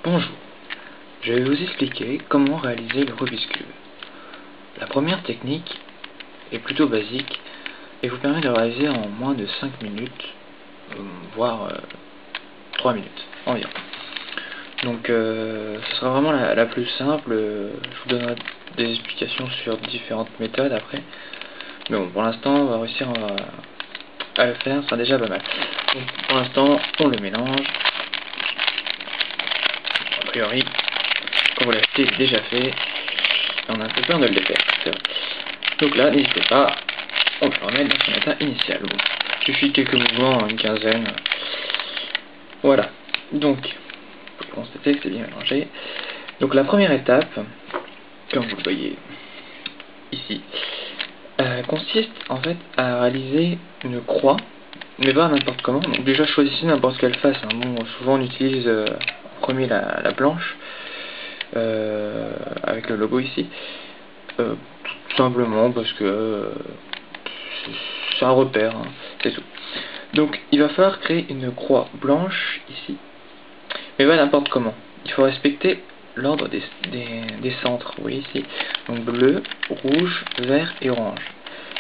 Bonjour, je vais vous expliquer comment réaliser le Rubik's Cube. La première technique est plutôt basique et vous permet de le réaliser en moins de 5 minutes, voire 3 minutes environ. Donc ce sera vraiment la plus simple. Je vous donnerai des explications sur différentes méthodes après. Mais bon, pour l'instant on va réussir à le faire, ce sera déjà pas mal. Donc pour l'instant on le mélange. A priori, quand vous l'avez déjà fait, on a un peu peur de le défaire. Donc là, n'hésitez pas, on peut le remettre dans son état initial. Bon, il suffit quelques mouvements, une quinzaine. Voilà. Donc, vous pouvez constater que c'est bien mélangé. Donc la première étape, comme vous le voyez ici, consiste en fait à réaliser une croix, mais pas n'importe comment. Donc déjà choisissez n'importe quelle face. Hein. Bon, souvent on utilise en premier la blanche. Avec le logo ici, tout simplement parce que c'est un repère, hein, c'est tout. Donc il va falloir créer une croix blanche ici, mais pas n'importe comment. Il faut respecter l'ordre des centres, vous voyez ici, donc bleu, rouge, vert et orange,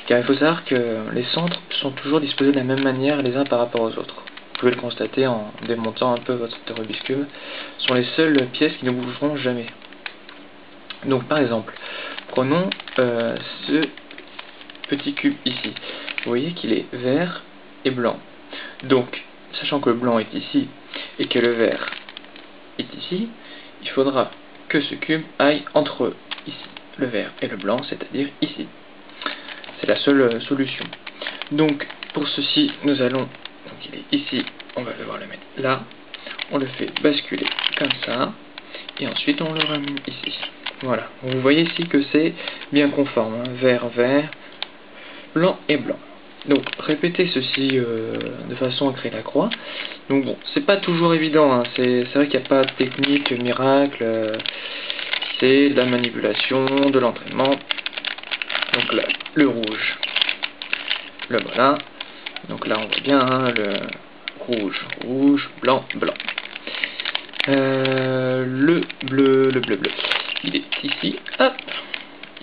car il faut savoir que les centres sont toujours disposés de la même manière les uns par rapport aux autres. Vous pouvez le constater en démontant un peu votre Rubik's Cube, ce sont les seules pièces qui ne bougeront jamais. Donc par exemple, prenons ce petit cube ici. Vous voyez qu'il est vert et blanc. Donc, sachant que le blanc est ici et que le vert est ici, il faudra que ce cube aille entre ici, le vert et le blanc, c'est-à-dire ici. C'est la seule solution. Donc, pour ceci, nous allons, donc il est ici, on va devoir le mettre là, on le fait basculer comme ça, et ensuite on le ramène ici. Voilà, vous voyez ici que c'est bien conforme, hein. Vert, vert, blanc et blanc. Donc répétez ceci de façon à créer la croix. Donc bon, c'est pas toujours évident, hein. C'est vrai qu'il n'y a pas de technique miracle, c'est de la manipulation, de l'entraînement. Donc là, le rouge, le voilà. Donc là on voit bien, hein, le rouge, rouge, blanc, blanc. Le bleu, il est ici, hop,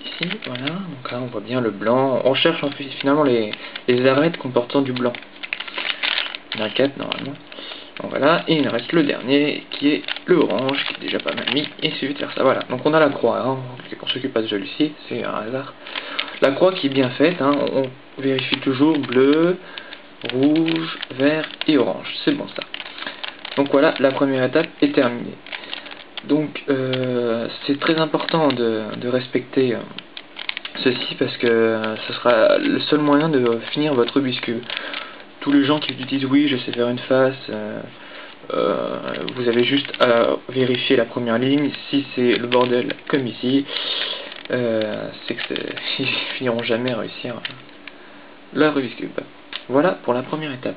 ici, voilà, donc là on voit bien le blanc, on cherche en fait, finalement les arêtes comportant du blanc. Il y en a 4 normalement, donc voilà, et il nous reste le dernier qui est le orange, qui est déjà pas mal mis, et suffit de faire ça, voilà, donc on a la croix, hein, on s'occupe pas de celui-ci, c'est un hasard. La croix qui est bien faite, hein, on vérifie toujours bleu, rouge, vert et orange, c'est bon ça. Donc voilà, la première étape est terminée. Donc c'est très important de respecter ceci parce que ce sera le seul moyen de finir votre Rubik's Cube. Tous les gens qui vous disent oui je sais faire une face, vous avez juste à vérifier la première ligne. Si c'est le bordel comme ici, c'est que ils finiront jamais à réussir la Rubik's Cube. Voilà pour la première étape.